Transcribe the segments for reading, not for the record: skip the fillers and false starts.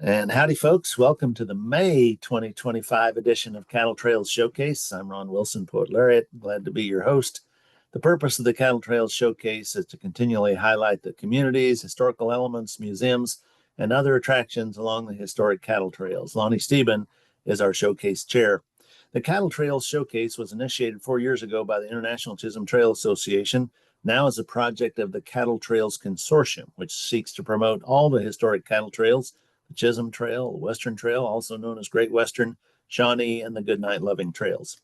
And howdy, folks. Welcome to the May 2025 edition of Cattle Trails Showcase. I'm Ron Wilson, Poet Laureate. Glad to be your host. The purpose of the Cattle Trails Showcase is to continually highlight the communities, historical elements, museums, and other attractions along the historic cattle trails. Lonnie Steben is our showcase chair. The Cattle Trails Showcase was initiated 4 years ago by the International Chisholm Trail Association, now is a project of the Cattle Trails Consortium, which seeks to promote all the historic cattle trails: the Chisholm Trail, the Western Trail, also known as Great Western, Shawnee, and the Goodnight Loving Trails.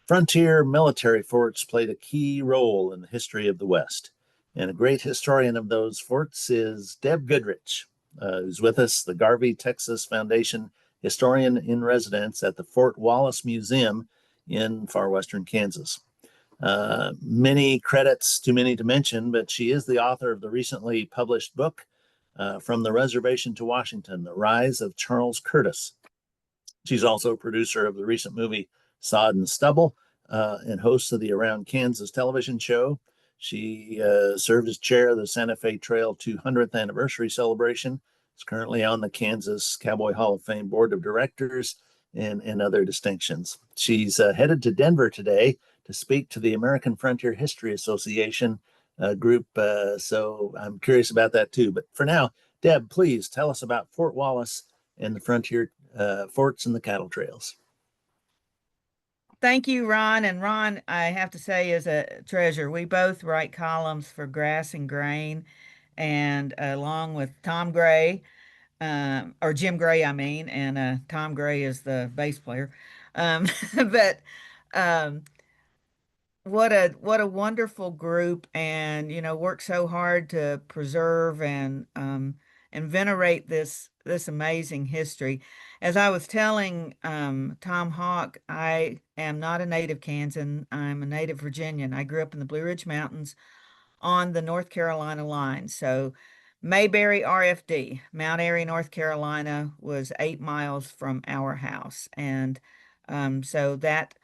Frontier military forts played a key role in the history of the West. And a great historian of those forts is Deb Goodrich, who's with us, the Garvey Texas Foundation Historian in Residence at the Fort Wallace Museum in far western Kansas. Many credits, too many to mention, but she is the author of the recently published book, From the Reservation to Washington, The Rise of Charles Curtis. She's also a producer of the recent movie Sod and Stubble, and host of the Around Kansas television show. She served as chair of the Santa Fe Trail 200th anniversary celebration. Is currently on the Kansas Cowboy Hall of Fame Board of Directors and other distinctions. She's headed to Denver today to speak to the American Frontier History Association group. So I'm curious about that too. But for now, Deb, please tell us about Fort Wallace and the frontier forts and the cattle trails. Thank you, Ron. And Ron, I have to say, is a treasure. We both write columns for Grass and Grain, and along with Tom Gray, or Jim Gray, I mean, and Tom Gray is the bass player. Um, but um, what a wonderful group, and work so hard to preserve and venerate this amazing history. As I was telling Tom Hawk, I am not a native Kansan. I'm a native Virginian. I grew up in the Blue Ridge Mountains on the North Carolina line. So Mayberry RFD, Mount Airy, North Carolina, was 8 miles from our house, and so that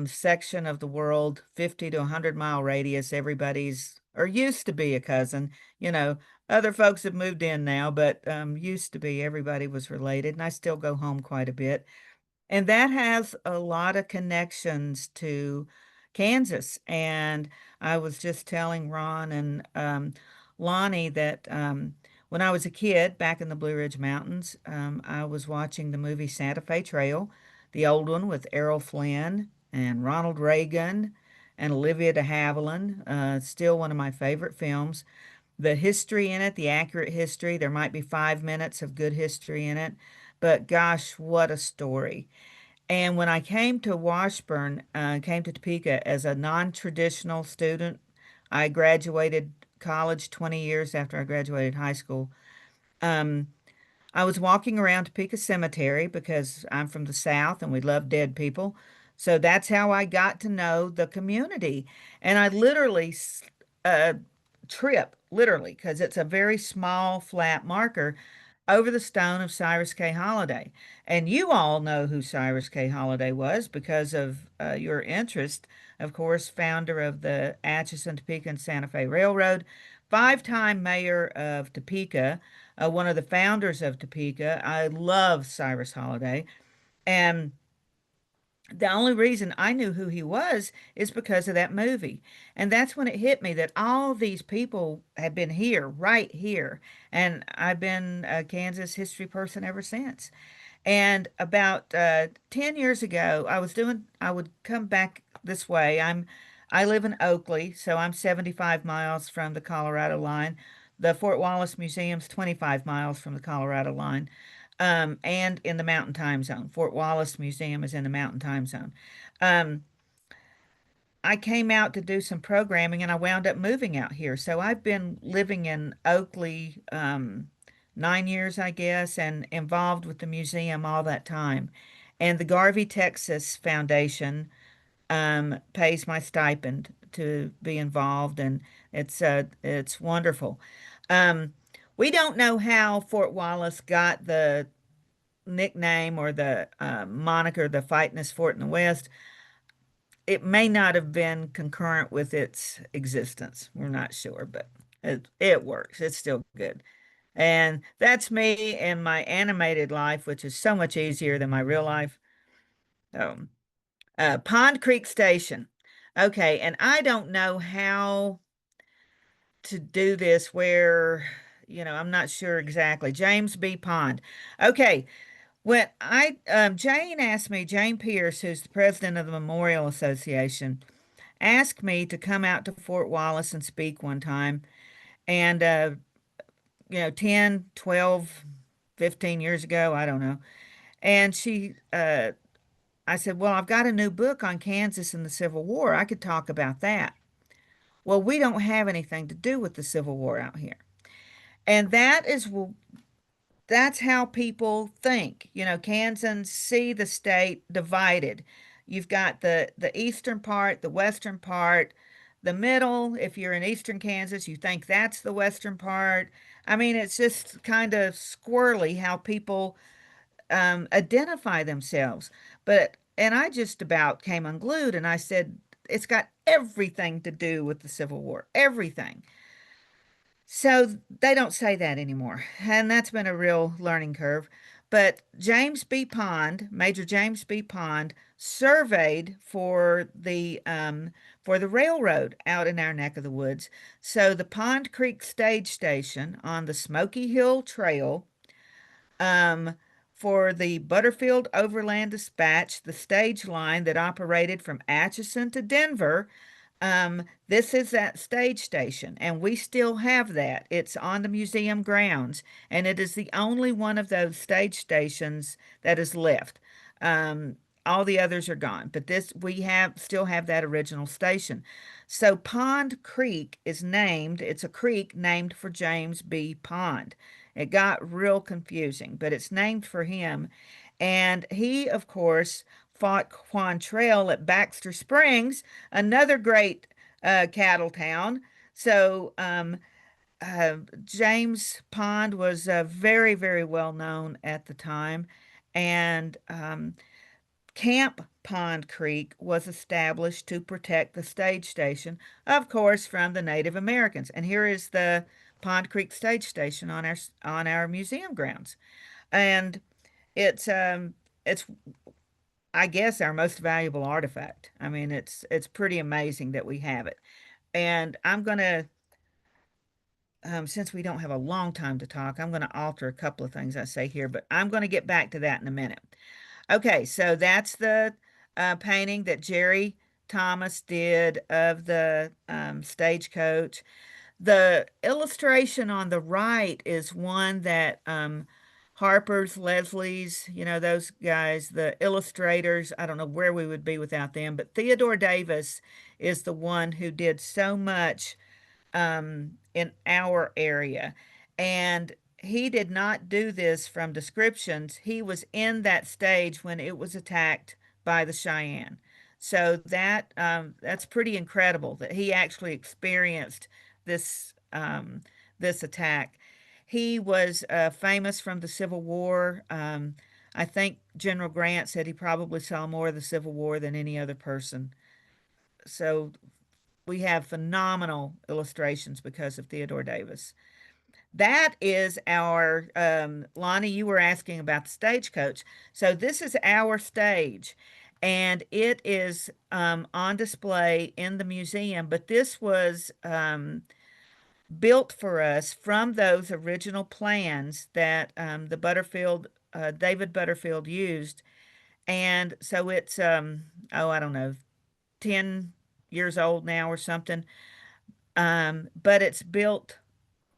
section of the world, 50 to 100 mile radius, everybody's or used to be a cousin. You know, other folks have moved in now, but used to be everybody was related, and I still go home quite a bit. And that has a lot of connections to Kansas. And I was just telling Ron and Lonnie that when I was a kid back in the Blue Ridge Mountains, I was watching the movie Santa Fe Trail, the old one with Errol Flynn and Ronald Reagan and Olivia de Havilland. Still one of my favorite films. The history in it, the accurate history, there might be 5 minutes of good history in it, but gosh, what a story. And when I came to Washburn, came to Topeka as a non-traditional student, I graduated college 20 years after I graduated high school. Um, I was walking around Topeka Cemetery because I'm from the South and we love dead people. So that's how I got to know the community. And I literally uh, trip, literally, because it's a very small, flat marker over the stone of Cyrus K. Holliday. And you all know who Cyrus K. Holliday was because of your interest, of course, founder of the Atchison, Topeka, and Santa Fe Railroad, five-time mayor of Topeka, one of the founders of Topeka. I love Cyrus Holliday. And the only reason I knew who he was is because of that movie. And that's when it hit me that all these people have been here, right here. And I've been a Kansas history person ever since. And about 10 years ago, I would come back this way. I live in Oakley, so I'm 75 miles from the Colorado line. The Fort Wallace Museum's 25 miles from the Colorado line, and in the Mountain Time Zone. Fort Wallace Museum is in the Mountain Time Zone. Um, I came out to do some programming and I wound up moving out here. So I've been living in Oakley 9 years, I guess, and involved with the museum all that time. And the Garvey Texas Foundation pays my stipend to be involved, and it's wonderful. Um, we don't know how Fort Wallace got the nickname or the moniker, the Fightin'est Fort in the West. It may not have been concurrent with its existence. We're not sure, but it works. It's still good. And that's me in my animated life, which is so much easier than my real life. So, Pond Creek Station. Okay, and I don't know how to do this where, I'm not sure exactly. James B. Pond. Okay, when Jane asked me, Jane Pierce, who's the president of the Memorial Association, asked me to come out to Fort Wallace and speak one time. And, 10, 12, 15 years ago, I don't know. And I said, well, I've got a new book on Kansas and the Civil War. I could talk about that. Well, we don't have anything to do with the Civil War out here. And that's how people think. Kansans see the state divided. You've got the eastern part, the western part, the middle. If you're in eastern Kansas, you think that's the western part. I mean, it's just kind of squirrely how people identify themselves. And I just about came unglued and I said, it's got everything to do with the Civil War, everything. So they don't say that anymore. And that's been a real learning curve. But James B. Pond, Major James B. Pond, surveyed for the railroad out in our neck of the woods. So the Pond Creek Stage Station on the Smoky Hill Trail, um, for the Butterfield Overland Dispatch, the stage line that operated from Atchison to Denver. This is that stage station, and we still have that. It's on the museum grounds, and it is the only one of those stage stations that is left. Um, all the others are gone, but this we have still have that original station. So Pond Creek is named, it's a creek named for James B. Pond. It got real confusing, but it's named for him. And he, of course, fought Quantrell at Baxter Springs, another great cattle town. So James Pond was very, very well known at the time. And Camp Pond Creek was established to protect the stage station, of course, from the Native Americans. And here is the Pond Creek stage station on our museum grounds. And it's I guess our most valuable artifact. I mean, it's pretty amazing that we have it. And I'm gonna since we don't have a long time to talk, I'm gonna alter a couple of things I say here, but I'm gonna get back to that in a minute. Okay, so that's the painting that Jerry Thomas did of the stagecoach. The illustration on the right is one that Harper's, Leslie's, those guys, the illustrators, I don't know where we would be without them, but Theodore Davis is the one who did so much in our area. And he did not do this from descriptions. He was in that stage when it was attacked by the Cheyenne. So that's pretty incredible that he actually experienced this attack. He was famous from the Civil War. I think General Grant said he probably saw more of the Civil War than any other person. So we have phenomenal illustrations because of Theodore Davis. That is our, Lonnie, you were asking about the stagecoach. So this is our stage, and it is on display in the museum. But this was built for us from those original plans that the David Butterfield used. And so it's, oh, I don't know, 10 years old now or something. But it's built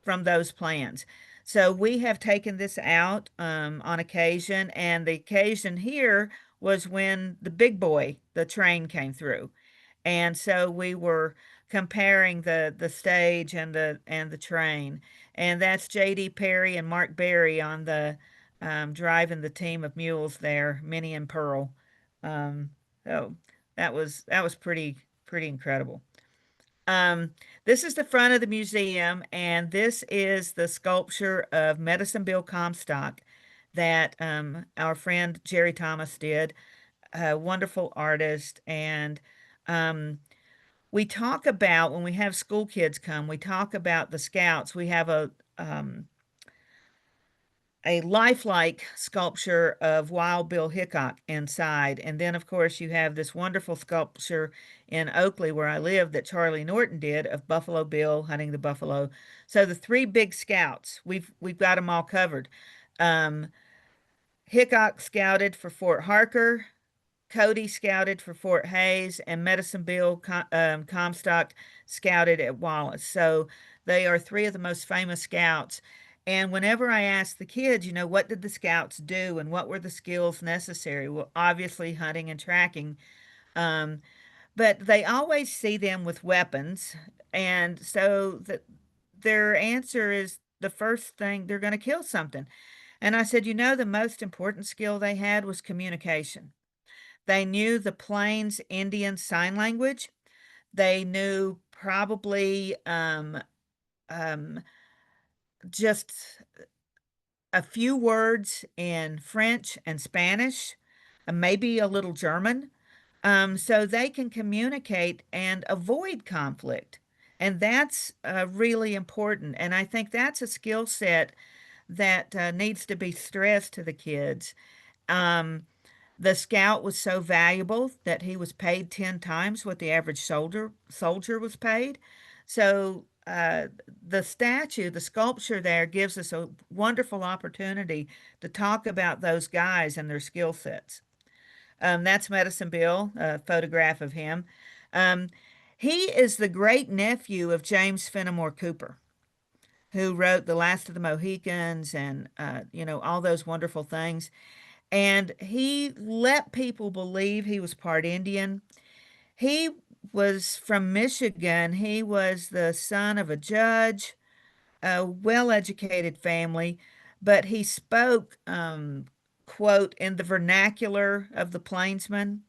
from those plans. So we have taken this out on occasion, and the occasion here was when the big boy, the train came through. And so we were comparing the stage and the train. And that's J.D. Perry and Mark Berry on the driving the team of mules there, Minnie and Pearl. Um, so that was pretty incredible. Um, this is the front of the museum, and this is the sculpture of Medicine Bill Comstock that our friend Jerry Thomas did, a wonderful artist. And we talk about, when we have school kids come, we talk about the scouts. We have a lifelike sculpture of Wild Bill Hickok inside. And then, of course, you have this wonderful sculpture in Oakley, where I live, that Charlie Norton did of Buffalo Bill hunting the buffalo. So the three big scouts, we've got them all covered. Um, Hickok scouted for Fort Harker, Cody scouted for Fort Hayes, and Medicine Bill Comstock scouted at Wallace. So they are three of the most famous scouts. And whenever I ask the kids, what did the scouts do and what were the skills necessary? Well, obviously hunting and tracking. Um, but they always see them with weapons. And so their answer is the first thing, they're going to kill something. And I said, the most important skill they had was communication. They knew the Plains Indian Sign Language. They knew probably um, just a few words in French and Spanish, maybe a little German, so they can communicate and avoid conflict. And that's really important. And I think that's a skill set that needs to be stressed to the kids. Um, The scout was so valuable that he was paid 10 times what the average soldier was paid. So the statue, the sculpture there gives us a wonderful opportunity to talk about those guys and their skill sets. That's Medicine Bill, a photograph of him. Um, he is the great nephew of James Fenimore Cooper, who wrote The Last of the Mohicans and, all those wonderful things. And he let people believe he was part Indian. He was from Michigan. He was the son of a judge, a well-educated family, but he spoke, quote, in the vernacular of the plainsmen.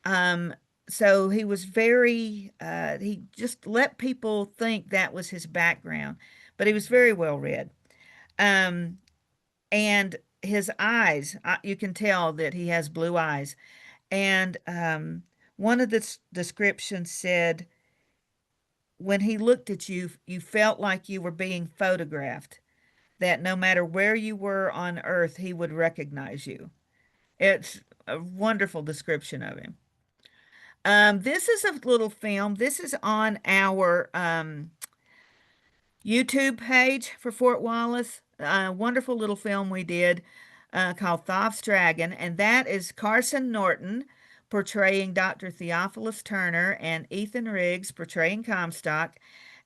Um, so he was he just let people think that was his background, but he was very well read. Um, and his eyes, you can tell that he has blue eyes. And one of the descriptions said, when he looked at you, you felt like you were being photographed, that no matter where you were on earth, he would recognize you. It's a wonderful description of him. This is a little film. This is on our YouTube page for Fort Wallace. A wonderful little film we did called Thoth's Dragon, and that is Carson Norton portraying Dr. Theophilus Turner and Ethan Riggs portraying Comstock,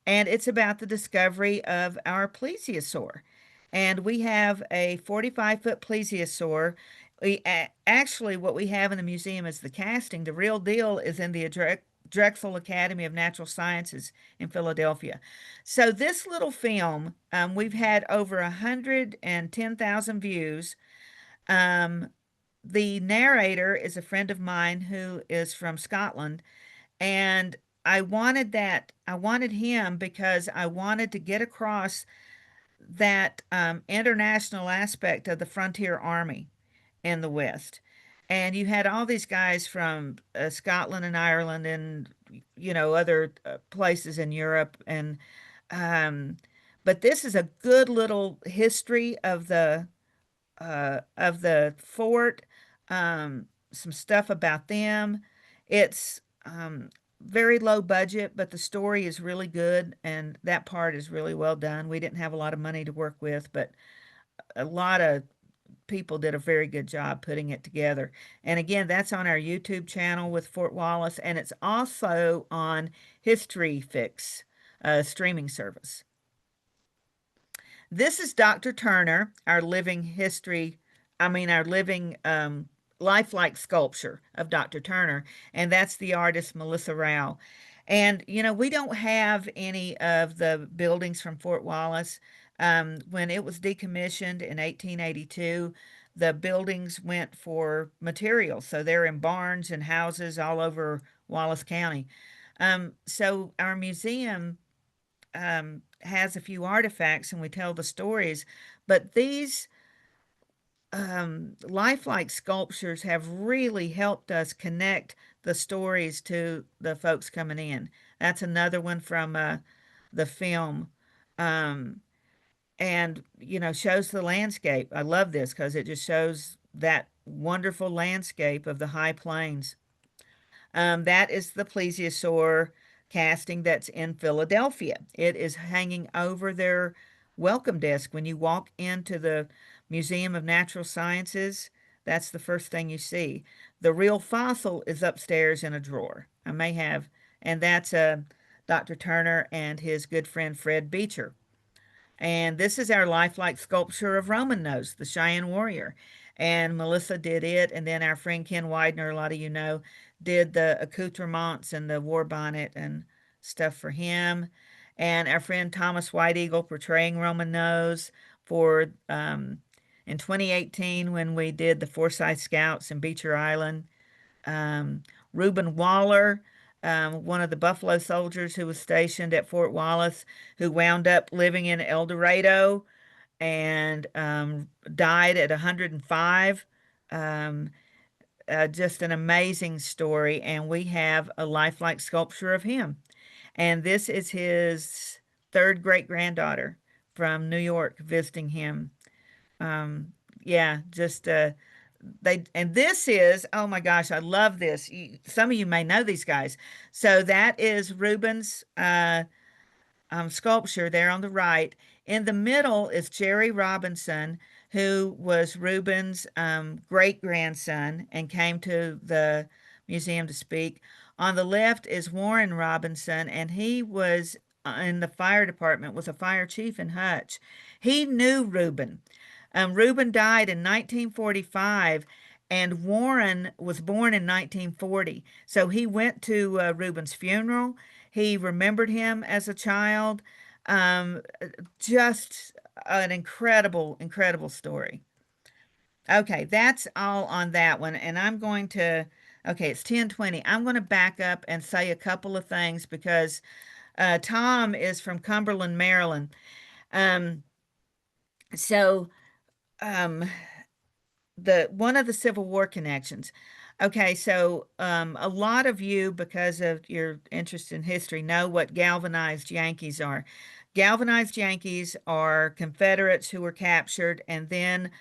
and it's about the discovery of our plesiosaur. And we have a 45-foot plesiosaur. Actually, what we have in the museum is the casting. The real deal is in the Drexel Academy of Natural Sciences in Philadelphia. So this little film, we've had over 110,000 views. Um, the narrator is a friend of mine who is from Scotland, and I wanted him because I wanted to get across that international aspect of the frontier army in the West. And you had all these guys from Scotland and Ireland and other places in Europe, and um, but this is a good little history of the fort, some stuff about them. It's very low budget, but the story is really good, and that part is really well done. We didn't have a lot of money to work with, but a lot of people did a very good job putting it together. And again, that's on our YouTube channel with Fort Wallace, and it's also on History Fix, streaming service. This is Dr. Turner, our living our living lifelike sculpture of Dr. Turner, and that's the artist Melissa Rao. And, we don't have any of the buildings from Fort Wallace. When it was decommissioned in 1882, the buildings went for materials. So they're in barns and houses all over Wallace County. So our museum has a few artifacts and we tell the stories, but these lifelike sculptures have really helped us connect the stories to the folks coming in. That's another one from the film. Um, and shows the landscape. I love this because it just shows that wonderful landscape of the high plains. That is the plesiosaur casting that's in Philadelphia. It is hanging over their welcome desk when you walk into the Museum of Natural Sciences. That's the first thing you see. The real fossil is upstairs in a drawer. I may have, and that's Dr. Turner and his good friend Fred Beecher. And this is our lifelike sculpture of Roman Nose, the Cheyenne warrior. And Melissa did it. And then our friend Ken Widener, a lot of you know, did the accoutrements and the war bonnet and stuff for him. And our friend Thomas White Eagle portraying Roman Nose for in 2018 when we did the Forsyth Scouts in Beecher Island. Reuben Waller, one of the Buffalo soldiers who was stationed at Fort Wallace, who wound up living in El Dorado and died at 105. Um, just an amazing story, and we have a lifelike sculpture of him. And this is his third great granddaughter from New York visiting him. Yeah, just and this is, oh my gosh, I love this. Some of you may know these guys. So that is Rubens' sculpture there on the right. In the middle is Jerry Robinson, who was Rubens' great grandson and came to the museum to speak. On the left is Warren Robinson, and he was in the fire department, was a fire chief in Hutch. He knew Reuben. Reuben died in 1945, and Warren was born in 1940. So he went to Reuben's funeral. He remembered him as a child. Um, just an incredible, incredible story. Okay, that's all on that one. And I'm going to, okay, it's 10:20. I'm going to back up and say a couple of things because Tom is from Cumberland, Maryland. Um, so um, the one of the Civil War connections. Okay, so a lot of you, because of your interest in history, know what galvanized Yankees are. Galvanized Yankees are Confederates who were captured and then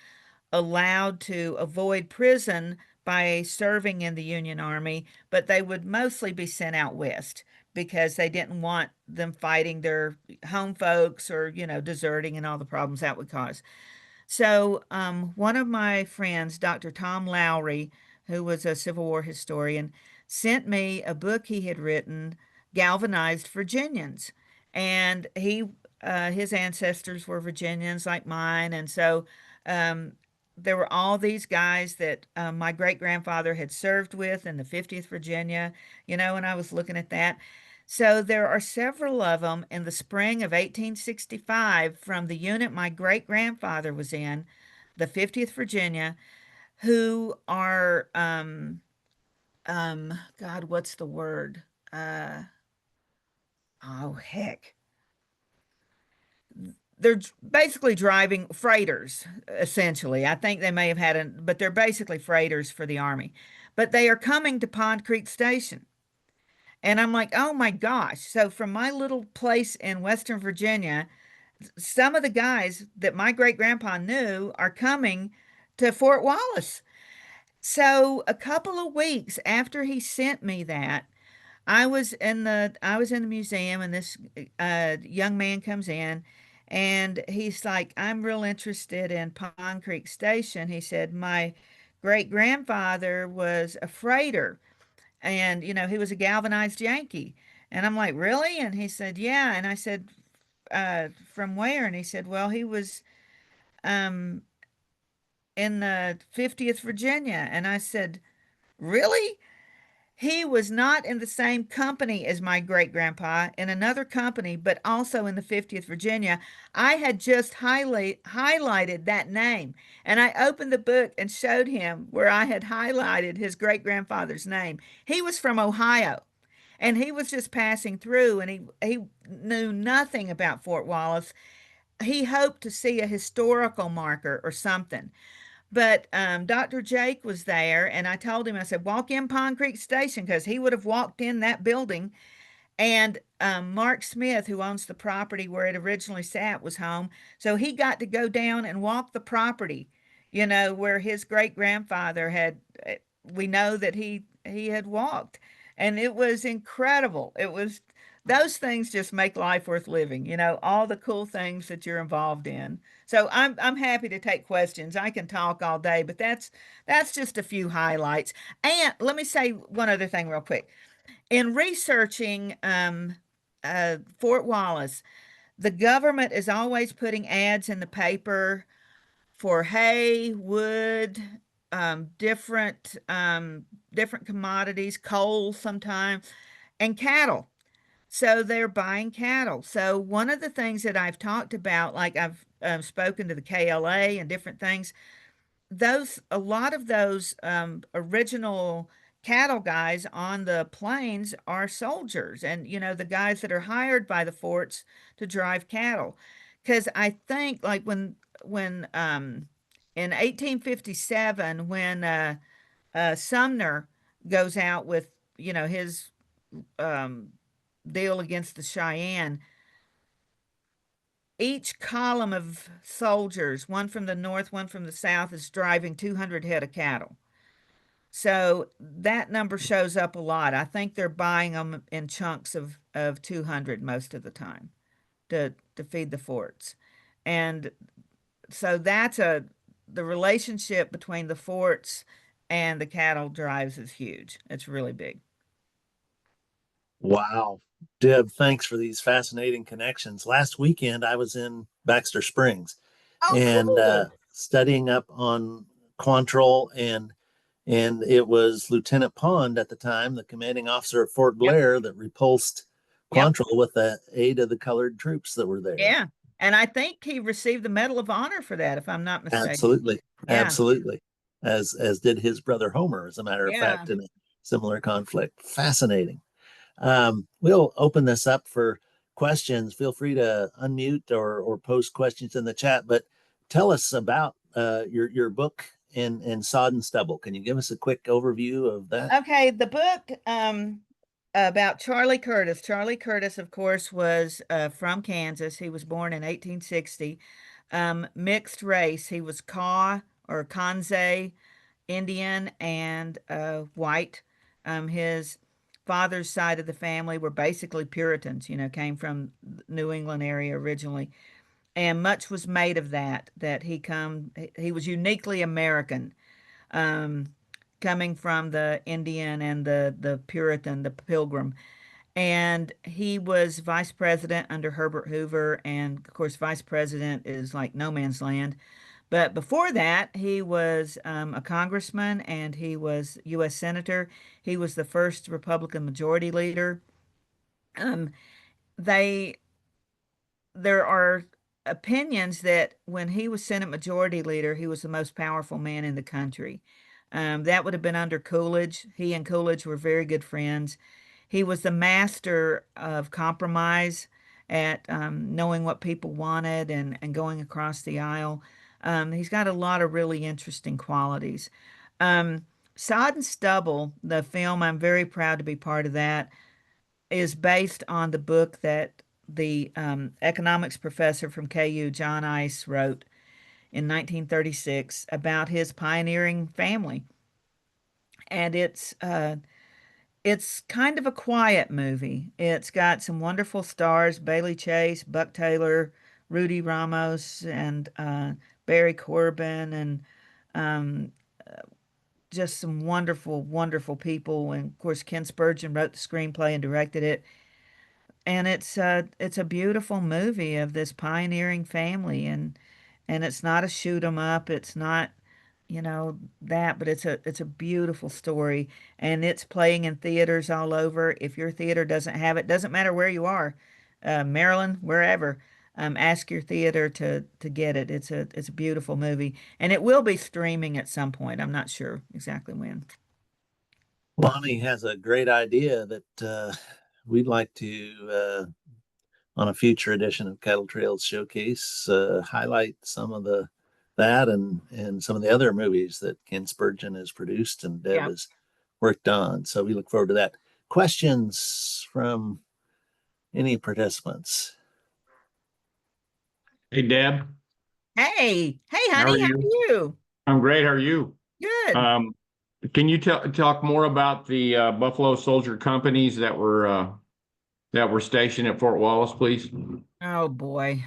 allowed to avoid prison by serving in the Union Army, but they would mostly be sent out west because they didn't want them fighting their home folks or, deserting and all the problems that would cause. So, one of my friends, Dr. Tom Lowry, who was a Civil War historian, sent me a book he had written, Galvanized Virginians. And his ancestors were Virginians like mine. And so, um, there were all these guys that my great grandfather had served with in the 50th Virginia, and I was looking at that. So there are several of them in the spring of 1865 from the unit my great grandfather was in, the 50th Virginia, who are, God, what's the word? Uh, oh, heck. They're basically driving freighters, essentially. I think they may have had but they're basically freighters for the Army. But they are coming to Pond Creek Station. And I'm like, oh my gosh. So from my little place in Western Virginia, some of the guys that my great grandpa knew are coming to Fort Wallace. So a couple of weeks after he sent me that, I was in the museum, and this young man comes in, and he's like, I'm real interested in Pond Creek Station. He said my great grandfather was a freighter, and he was a galvanized Yankee. And I'm like, really? And he said, yeah. And I said, from where? And he said, well, he was um in the 50th Virginia. And I said, really? He was not in the same company as my great grandpa, in another company, but also in the 50th Virginia. I had just highlighted that name, and I opened the book and showed him where I had highlighted his great grandfather's name. He was from Ohio, and he was just passing through, and he knew nothing about Fort Wallace. He hoped to see a historical marker or something. But Dr. Jake was there, and I told him, I said, walk in Pond Creek Station, because he would have walked in that building. And Mark Smith, who owns the property where it originally sat, was home. So he got to go down and walk the property, where his great grandfather had, we know that he had walked. And it was incredible. It was, those things just make life worth living, all the cool things that you're involved in. So I'm happy to take questions. I can talk all day, but that's just a few highlights. And let me say one other thing real quick. In researching Fort Wallace, the government is always putting ads in the paper for hay, wood, different commodities, coal sometimes, and cattle. So they're buying cattle. So one of the things that I've talked about, like I've spoken to the KLA and different things, a lot of those original cattle guys on the plains are soldiers, and the guys that are hired by the forts to drive cattle. Because I think, like, when in 1857, when Sumner goes out with his um deal against the Cheyenne, each column of soldiers, one from the north, one from the south, is driving 200 head of cattle. So that number shows up a lot. I think they're buying them in chunks of 200 most of the time to feed the forts. And so the relationship between the forts and the cattle drives is huge. It's really big. Wow. Deb, thanks for these fascinating connections. Last weekend, I was in Baxter Springs Oh, and cool. studying up on Quantrill, and it was Lieutenant Pond at the time, the commanding officer of Fort Yep. Blair, that repulsed Yep. Quantrill with the aid of the colored troops that were there. Yeah. And I think he received the Medal of Honor for that, if I'm not mistaken. Absolutely, Yeah. absolutely. As did his brother Homer, as a matter of Yeah. fact, in a similar conflict. Fascinating. We'll open this up for questions. Feel free to unmute or post questions in the chat. But tell us about your book and Sod and Stubble. Can you give us a quick overview of that? Okay, the book about Charlie Curtis. Charlie Curtis, of course, was from Kansas. He was born in 1860. Mixed race. He was Kaw or Kanze Indian and white. His father's side of the family were basically Puritans, came from the New England area originally. And much was made of that he was uniquely American, um, coming from the Indian and the Puritan, the Pilgrim. And he was vice president under Herbert Hoover. And of course, vice president is like no man's land. But before that, he was a congressman and he was U.S. Senator. He was the first Republican majority leader. Um, they there are opinions that when he was Senate Majority Leader, he was the most powerful man in the country. That would have been under Coolidge. He and Coolidge were very good friends. He was the master of compromise at knowing what people wanted and going across the aisle. He's got a lot of really interesting qualities. Um, Sod and Stubble, the film, I'm very proud to be part of that, is based on the book that the economics professor from KU, John Ice, wrote in 1936 about his pioneering family. And it's kind of a quiet movie. It's got some wonderful stars: Bailey Chase, Buck Taylor, Rudy Ramos, and Barry Corbin, and um, just some wonderful, wonderful people. And of course, Ken Spurgeon wrote the screenplay and directed it. And it's a beautiful movie of this pioneering family, and it's not a shoot 'em up. It's not, that, but it's a beautiful story, and it's playing in theaters all over. If your theater doesn't have it, doesn't matter where you are, Maryland, wherever, ask your theater to get it. It's a beautiful movie, and it will be streaming at some point. I'm not sure exactly when. Lonnie has a great idea that we'd like to, on a future edition of Cattle Trails Showcase, highlight some of the that and some of the other movies that Ken Spurgeon has produced and Deb Yeah. has worked on. So we look forward to that. Questions from any participants? Hey, Deb, Hey, how are honey, how are you? you? I'm great. How are you? Good. Um, can you talk more about the Buffalo Soldier companies that were stationed at Fort Wallace, please? Oh boy,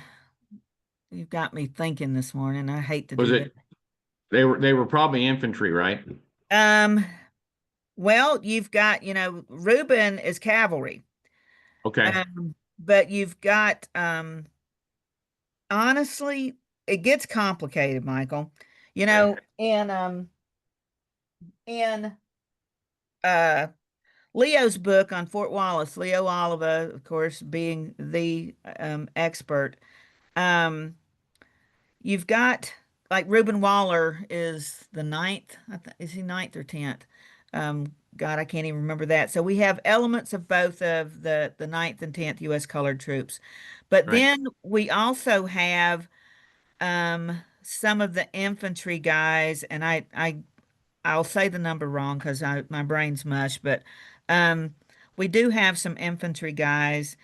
you've got me thinking this morning. I hate to Was do that. it they were probably infantry, right? Um, well, you've got, Reuben is cavalry. Okay. But you've got honestly, it gets complicated, Michael. You Okay. know, in uh Leo's book on Fort Wallace, Leo Oliva, of course, being the expert. Um, you've got like Reuben Waller is the ninth. Is he ninth or tenth? God, I can't even remember that. So we have elements of both of the ninth and tenth U.S. colored troops, but Right. then we also have some of the infantry guys, and I'll say the number wrong because my brain's mush, but um, we do have some infantry guys,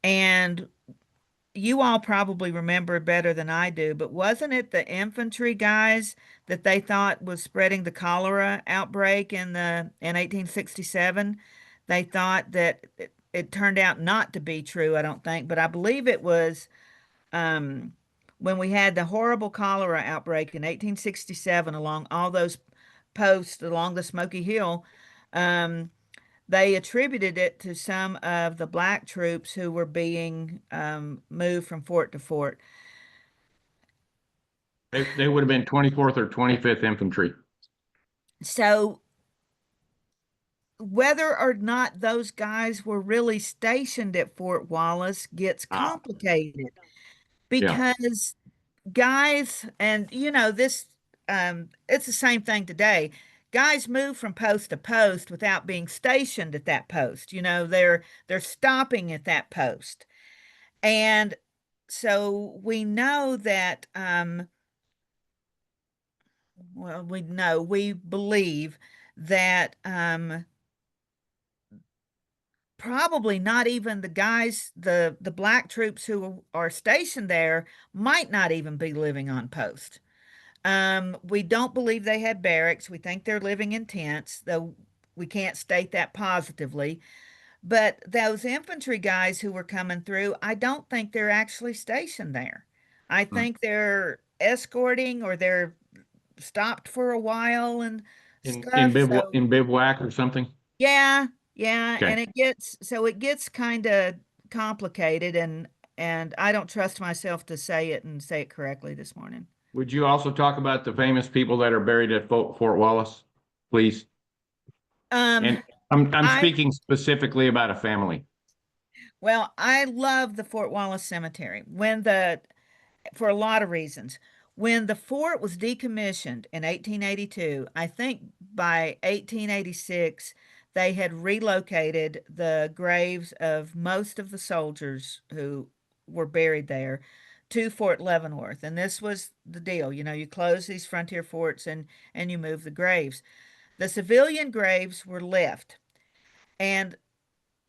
and you all probably remember better than I do, but wasn't it the infantry guys that they thought was spreading the cholera outbreak in 1867? They thought that it turned out not to be true, I don't think, but I believe it was um, when we had the horrible cholera outbreak in 1867 along all those posts along the Smoky Hill. Um, they attributed it to some of the black troops who were being moved from fort to fort. They would have been 24th or 25th Infantry. So whether or not those guys were really stationed at Fort Wallace gets Ah, complicated yeah. because guys, and this, it's the same thing today. Guys move from post to post without being stationed at that post. They're stopping at that post. And so we know that, well, we believe that probably not even the guys, the black troops who are stationed there might not even be living on post. We don't believe they had barracks. We think they're living in tents, though we can't state that positively. But those infantry guys who were coming through, I don't think they're actually stationed there. I Hmm. think they're escorting or they're stopped for a while and stuff. So In bivouac or something. yeah, yeah, Okay. and it gets kind of complicated, and I don't trust myself to say it and say it correctly this morning. Would you also talk about the famous people that are buried at Fort Wallace, please? Um, And I'm I speaking specifically about a family. well, I love the Fort Wallace Cemetery for a lot of reasons. When the fort was decommissioned in 1882, I think by 1886 they had relocated the graves of most of the soldiers who were buried there to Fort Leavenworth. And this was the deal, you close these frontier forts and you move the graves. The civilian graves were left, and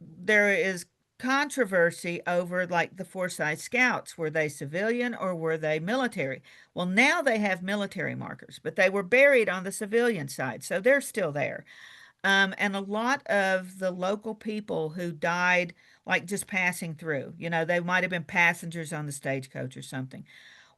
there is controversy over like the Forsyth Scouts. Were they civilian or were they military? Well, now they have military markers, but they were buried on the civilian side, so they're still there. And a lot of the local people who died, like just passing through, they might have been passengers on the stagecoach or something.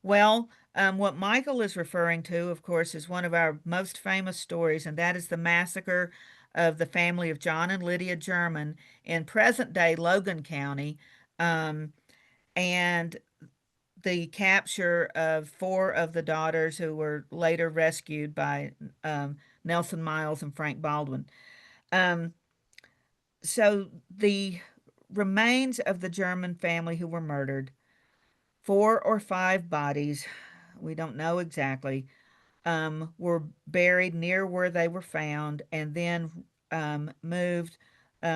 Well, what Michael is referring to, of course, is one of our most famous stories, and that is the massacre of the family of John and Lydia German in present-day Logan County, um, and the capture of four of the daughters who were later rescued by Nelson Miles and Frank Baldwin. Um, so the remains of the German family who were murdered, four or five bodies, we don't know exactly, were buried near where they were found and then moved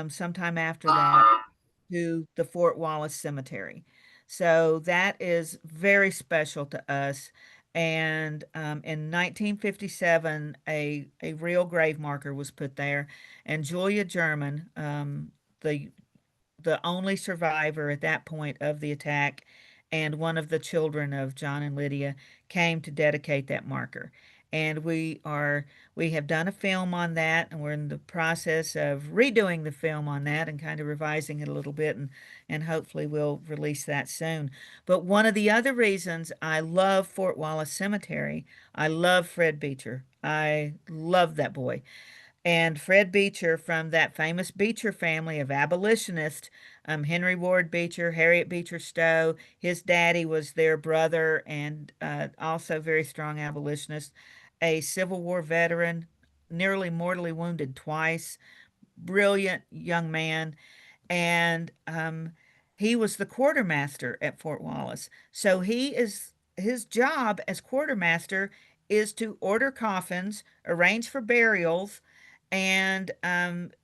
sometime after that to the Fort Wallace Cemetery. So that is very special to us. And in 1957, a real grave marker was put there, and Julia German, the the only survivor at that point of the attack, and one of the children of John and Lydia came to dedicate that marker. And we have done a film on that, and we're in the process of redoing the film on that and kind of revising it a little bit, and hopefully we'll release that soon. But one of the other reasons I love Fort Wallace Cemetery, I love Fred Beecher. I love that boy. And Fred Beecher, from that famous Beecher family of abolitionists, Henry Ward Beecher, Harriet Beecher Stowe, his daddy was their brother, and also very strong abolitionist, a Civil War veteran, nearly mortally wounded twice, brilliant young man. And he was the quartermaster at Fort Wallace. So his job as quartermaster is to order coffins, arrange for burials, and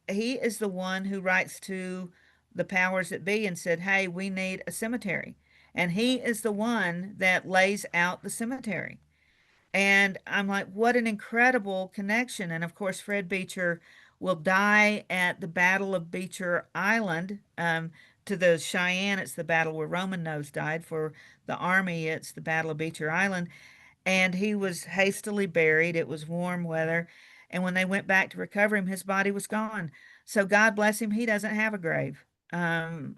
he is the one who writes to the powers that be and said, "Hey, we need a cemetery." And he is the one that lays out the cemetery. And I'm like, what an incredible connection. And of course, Fred Beecher will die at the Battle of Beecher Island. To the Cheyenne, it's the battle where Roman Nose died. For the Army, it's the Battle of Beecher Island. And he was hastily buried. It was warm weather. And when they went back to recover him, his body was gone. So God bless him, he doesn't have a grave. Um,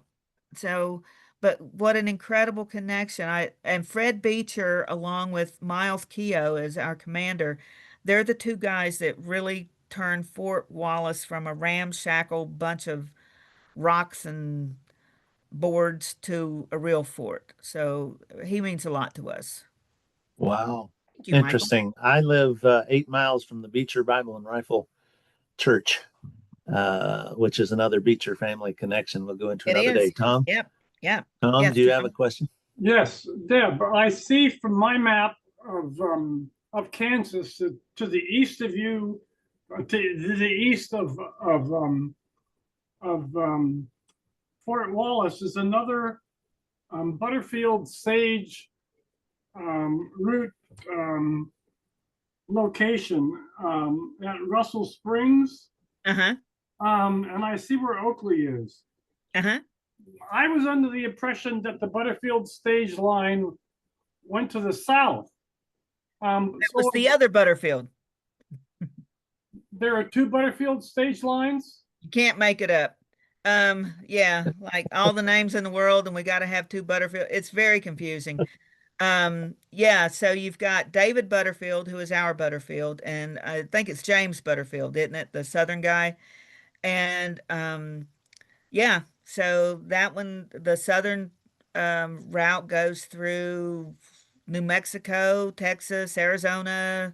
so, but what an incredible connection. And Fred Beecher, along with Miles Keogh as our commander, they're the two guys that really turned Fort Wallace from a ramshackle bunch of rocks and boards to a real fort. So he means a lot to us. Wow. Thank you, Michael. Interesting. I live 8 miles from the Beecher Bible and Rifle Church, which is another Beecher family connection. We'll go into It another is. day. Tom? Yep. Yep. Tom, Yes, do you have John. a question? Yes, Deb, I see from my map of Kansas to the east of you, to the east of Fort Wallace is another Butterfield Sage route location at Russell Springs. Uh-huh. And I see where Oakley is. Uh-huh. I was under the impression that the Butterfield stage line went to the south. That was the other Butterfield. There are two Butterfield stage lines. You can't make it up. Yeah, like all the names in the world, and we got to have two Butterfield. It's very confusing. Yeah, so you've got David Butterfield, who is our Butterfield, and I think it's James Butterfield, isn't it? The Southern guy. And yeah, so that one, the Southern route goes through New Mexico, Texas, Arizona.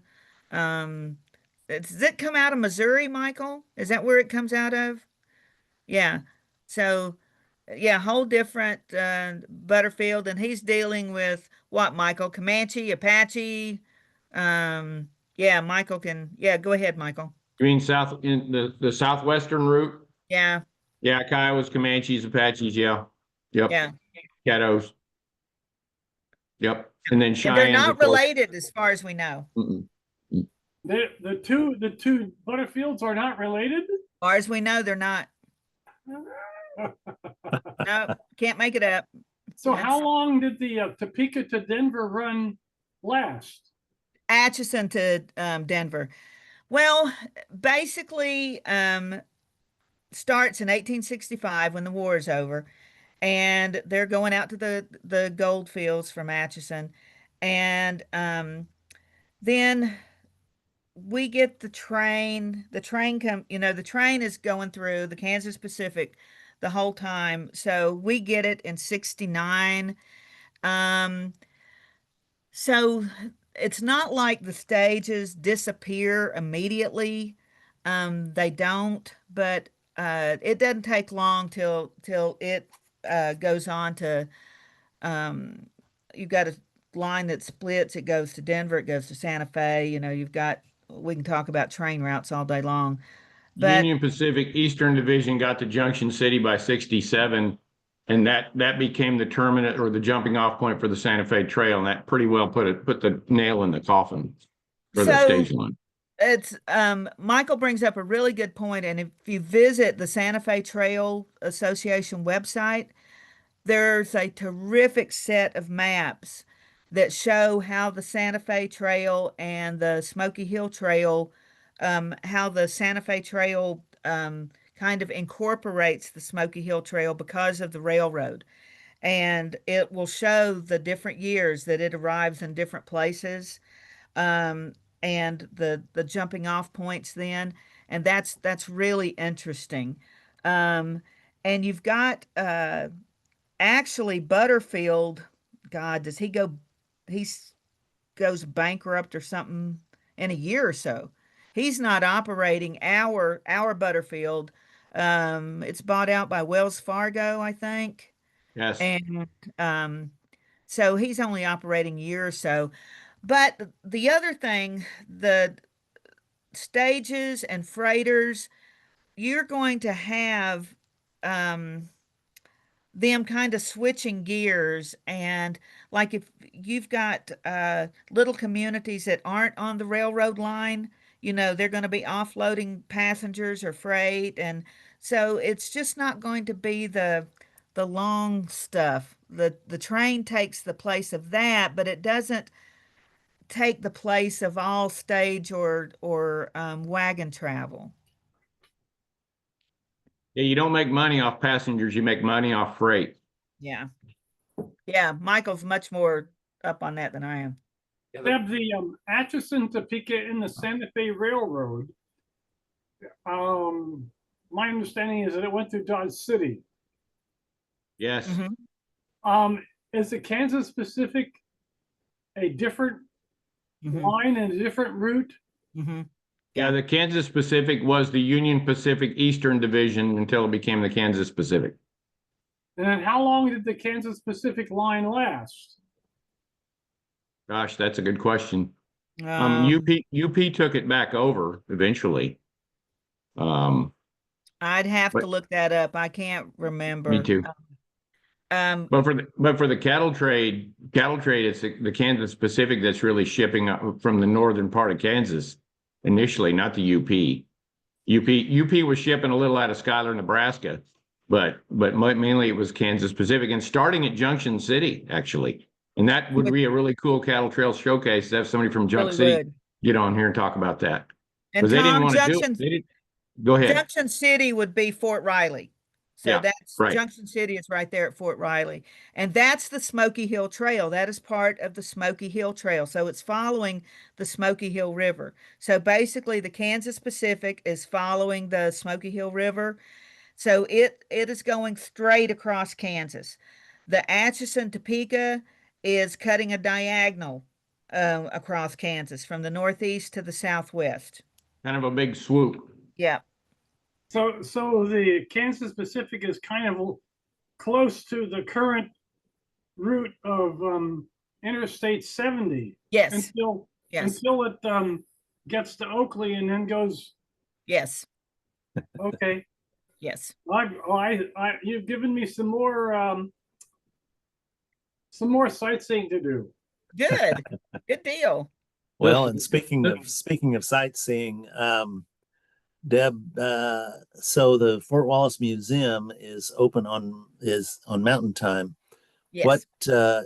Does it come out of Missouri, Michael? Is that where it comes out of? Yeah. So, yeah, whole different Butterfield, and he's dealing with what, Michael? Comanche, Apache. Yeah, Michael can. Yeah, go ahead, Michael. You mean south in the southwestern route? Yeah. Yeah, Kiowas, Comanches, Apaches, yeah. Yep. Yeah. Caddos. Yep. And then And Cheyennes, they're not of course. related as far as we know. Mm-mm. The two Butterfields are not related. As far as we know, they're not. No, can't make it up. So how long did the Topeka to Denver run last? Atchison to Denver. Well, basically, starts in 1865 when the war is over, and they're going out to the gold fields from Atchison, and then we get the train. The train the train is going through the Kansas Pacific the whole time. So we get it in 69. So it's not like the stages disappear immediately. They don't, but it doesn't take long till it goes on to you've got a line that splits. It goes to Denver, it goes to Santa Fe. We can talk about train routes all day long. But Union Pacific Eastern Division got to Junction City by 67, and that became the terminus or the jumping off point for the Santa Fe Trail, and that pretty well put the nail in the coffin for the stage line. It's Michael brings up a really good point, and if you visit the Santa Fe Trail Association website, there's a terrific set of maps that show how the Santa Fe Trail and the Smoky Hill Trail, how the Santa Fe Trail kind of incorporates the Smoky Hill Trail because of the railroad. And it will show the different years that it arrives in different places, um, and the jumping off points then. And that's really interesting. Um, and you've got actually Butterfield, God, does he go, he goes bankrupt or something in a year or so. He's not operating our Butterfield. It's bought out by Wells Fargo, I think. Yes. And um, so he's only operating a year or so. But the other thing, the stages and freighters, you're going to have um, them kind of switching gears. And like if you've got little communities that aren't on the railroad line, they're going to be offloading passengers or freight. And so it's just not going to be the long stuff. The train takes the place of that, but it doesn't take the place of all stage or wagon travel. Yeah, you don't make money off passengers, you make money off freight. Yeah. Yeah, Michael's much more up on that than I am. Deb, the Atchison, Topeka, and the Santa Fe Railroad. My understanding is that it went through Dodge City. Yes. Is the Kansas Pacific a different Mhm. line and a different route? Mhm. Yeah, the Kansas Pacific was the Union Pacific Eastern Division until it became the Kansas Pacific. And then how long did the Kansas Pacific line last? Gosh, that's a good question. Um, UP took it back over eventually. I'd have But to look that up. I can't remember. me too. But for the cattle trade, it's the Kansas Pacific that's really shipping up from the northern part of Kansas initially, not the UP. UP was shipping a little out of Schuyler, Nebraska, but mainly it was Kansas Pacific, and starting at Junction City actually. And that would be a really cool cattle trail showcase to have somebody from Junction really City would. get on here and talk about that. And Because they didn't Tom, want to do it. They didn't. Go ahead. Junction City would be Fort Riley. So Yeah, that's right. Junction City is right there at Fort Riley. And that's the Smoky Hill Trail. That is part of the Smoky Hill Trail. So it's following the Smoky Hill River. So basically the Kansas Pacific is following the Smoky Hill River. So it is going straight across Kansas. The Atchison Topeka is cutting a diagonal across Kansas from the northeast to the southwest. Kind of a big swoop. Yeah. So the Kansas Pacific is kind of close to the current route of Interstate 70. Yes. Until Yes. it gets to Oakley and then goes. Yes. Okay. Yes. You've given me some more sightseeing to do. Good. Good deal. Well, and speaking of sightseeing, Deb, so the Fort Wallace Museum is on Mountain Time. Yes. What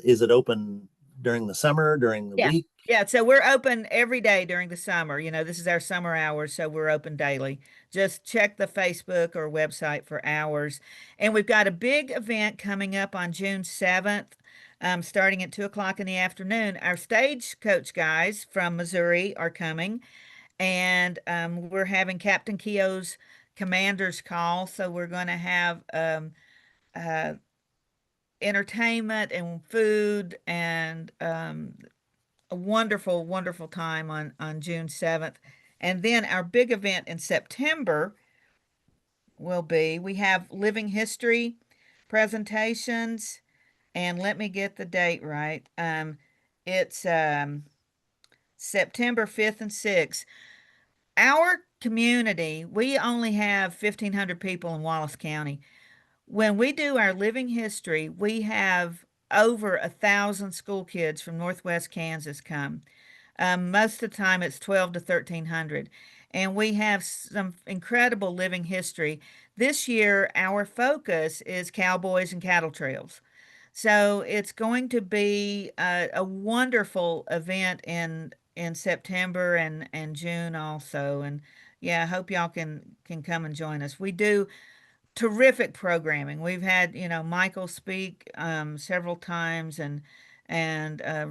is it open during the summer, during the week? Yeah, so we're open every day during the summer. This is our summer hours, so we're open daily. Just check the Facebook or website for hours. And we've got a big event coming up on June 7th, starting at 2 o'clock in the afternoon. Our stagecoach guys from Missouri are coming, and we're having Captain Keogh's commander's call. So we're going to have uh, entertainment and food and a wonderful, wonderful time on June 7th. And then our big event in September we have living history presentations. And let me get the date right. It's September 5th and 6th. Our community, we only have 1,500 people in Wallace County. When we do our living history, we have over 1,000 school kids from Northwest Kansas come. Most of the time it's 12 to 1300. And we have some incredible living history. This year, our focus is cowboys and cattle trails. So it's going to be a wonderful event in September and June also. And yeah, I hope y'all can come and join us. We do terrific programming. We've had, Michael speak several times, and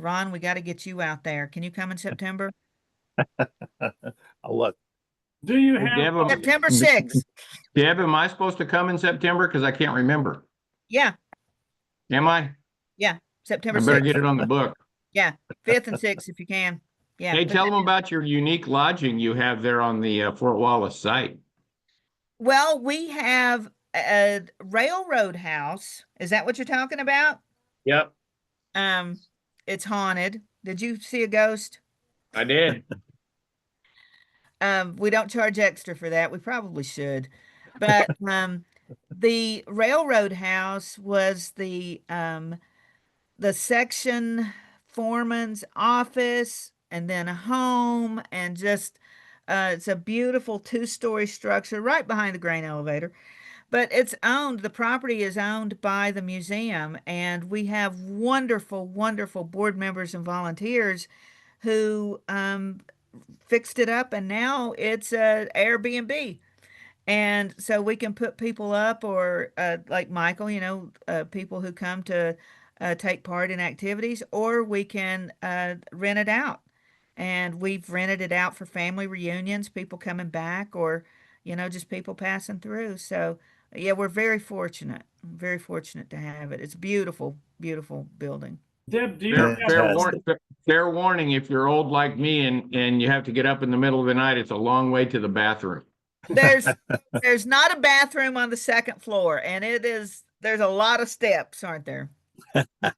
Ron, we got to get you out there. Can you come in September? I'll look. Do you Hey, have, Deb, September 6th. Deb, am I supposed to come in September? Because I can't remember. Yeah, Am I? yeah, September I better 6th. get it on the book. Yeah, 5th and 6th if you can. Yeah. Hey, put tell that them in. about your unique lodging you have there on the Fort Wallace site. Well, we have a railroad house. Is that what you're talking about? Yep, Um, it's haunted. Did you see a ghost? I did. We don't charge extra for that. We probably should. But the railroad house was the section foreman's office and then a home, and just it's a beautiful two-story structure right behind the grain elevator. But the property is owned by the museum, and we have wonderful, wonderful board members and volunteers who fixed it up, and now it's a Airbnb. And so we can put people up, or like Michael, people who come to take part in activities, or we can rent it out. And we've rented it out for family reunions, people coming back, or, just people passing through. So, yeah, we're very fortunate to have it. It's a beautiful, beautiful building. Deb, do you Fair, have, fair warning, if you're old like me and you have to get up in the middle of the night, it's a long way to the bathroom. There's not a bathroom on the second floor, and there's a lot of steps, aren't there?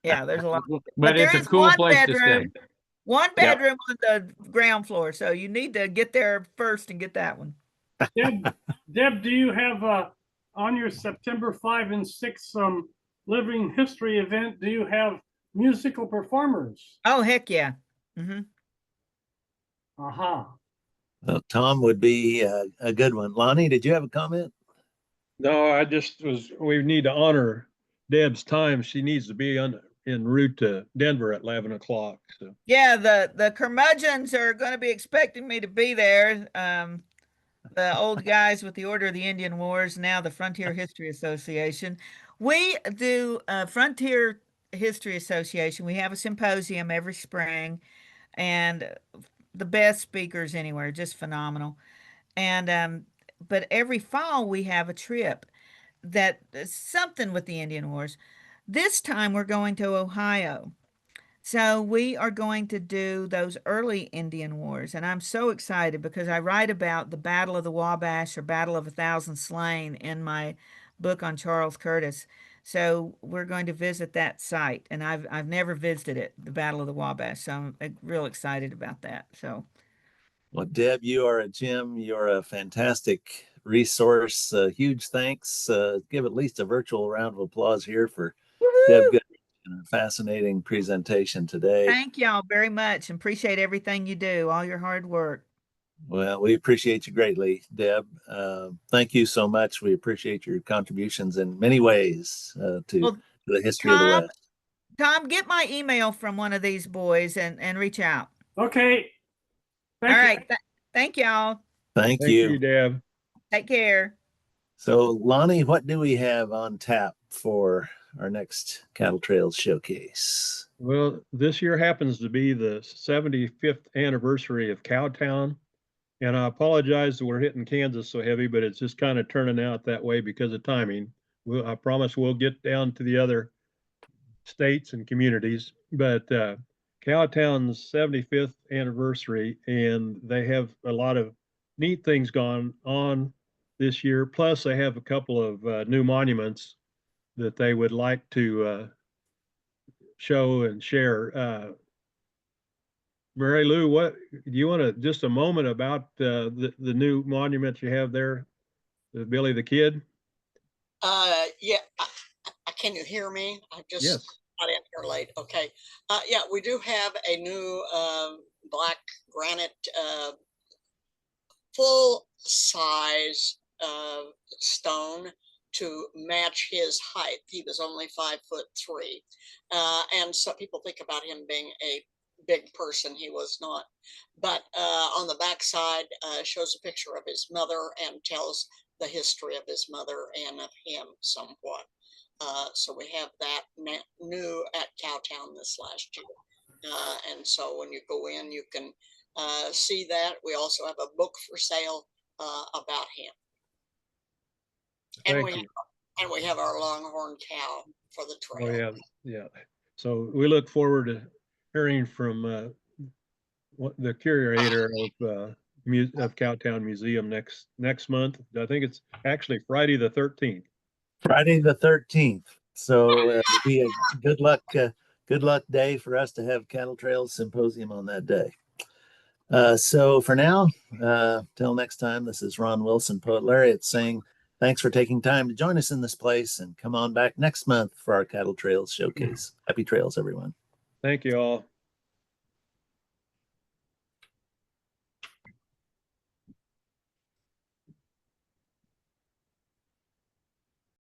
Yeah, there's a lot. But there it's a is cool one place to bedroom, stay. one bedroom on the ground floor, so you need to get there first and get that one. Deb, do you have on your September 5 and 6 living history event, do you have musical performers? Oh, heck yeah. Mm-hmm. Aha. Tom would be a good one. Lonnie, did you have a comment? No, we need to honor Deb's time. She needs to be en route to Denver at 11 o'clock. So Yeah, the curmudgeons are going to be expecting me to be there. The old guys with the Order of the Indian Wars, now the Frontier History Association. We do Frontier History Association. We have a symposium every spring, and the best speakers anywhere, just phenomenal. And but every fall we have a trip that something with the Indian Wars. This time we're going to Ohio. So we are going to do those early Indian Wars, and I'm so excited because I write about the Battle of the Wabash, or Battle of 1,000 Slain, in my book on Charles Curtis. So we're going to visit that site, and I've never visited it, the Battle of the Wabash. So I'm real excited about that. So, Well, Deb, you are a gem. You're a fantastic resource. Huge thanks. Give at least a virtual round of applause here for Deb Goodrich and her fascinating presentation today. thank y'all very much, and appreciate everything you do, all your hard work. Well, we appreciate you greatly, Deb. Thank you so much. We appreciate your contributions in many ways to the history of the West. Tom, get my email from one of these boys and reach out. Okay. All right. Thank y'all. Thank thank you. you, Deb. Take care. So, Lonnie, what do we have on tap for our next Cattle Trails showcase? Well, this year happens to be the 75th anniversary of Cowtown. And I apologize that we're hitting Kansas so heavy, but it's just kind of turning out that way because of timing. I promise we'll get down to the other states and communities, but Cowtown's 75th anniversary, and they have a lot of neat things gone on this year. Plus, they have a couple of new monuments that they would like to show and share. Mary Lou, what do you want to just a moment about the new monument you have there, the Billy the Kid? Yeah. Can you hear me? I just Yes. got in here late. Okay. Yeah, we do have a new black granite, full size stone to match his height. He was only 5'3", and so people think about him being a big person. He was not. But on the back side shows a picture of his mother and tells the history of his mother and of him somewhat. So we have that new at Cowtown this last year. And so when you go in, you can see that. We also have a book for sale about him. And we have our longhorn cow for the trail. Oh, yeah. So we look forward to hearing from the curator of Cowtown Museum next month. I think it's actually Friday the 13th. Friday the 13th. So it'll be a good luck day for us to have Cattle Trails Symposium on that day. So for now, till next time, this is Ron Wilson, Poet Laureate, saying thanks for taking time to join us in this place, and come on back next month for our Cattle Trails Showcase. Happy trails, everyone. Thank you all.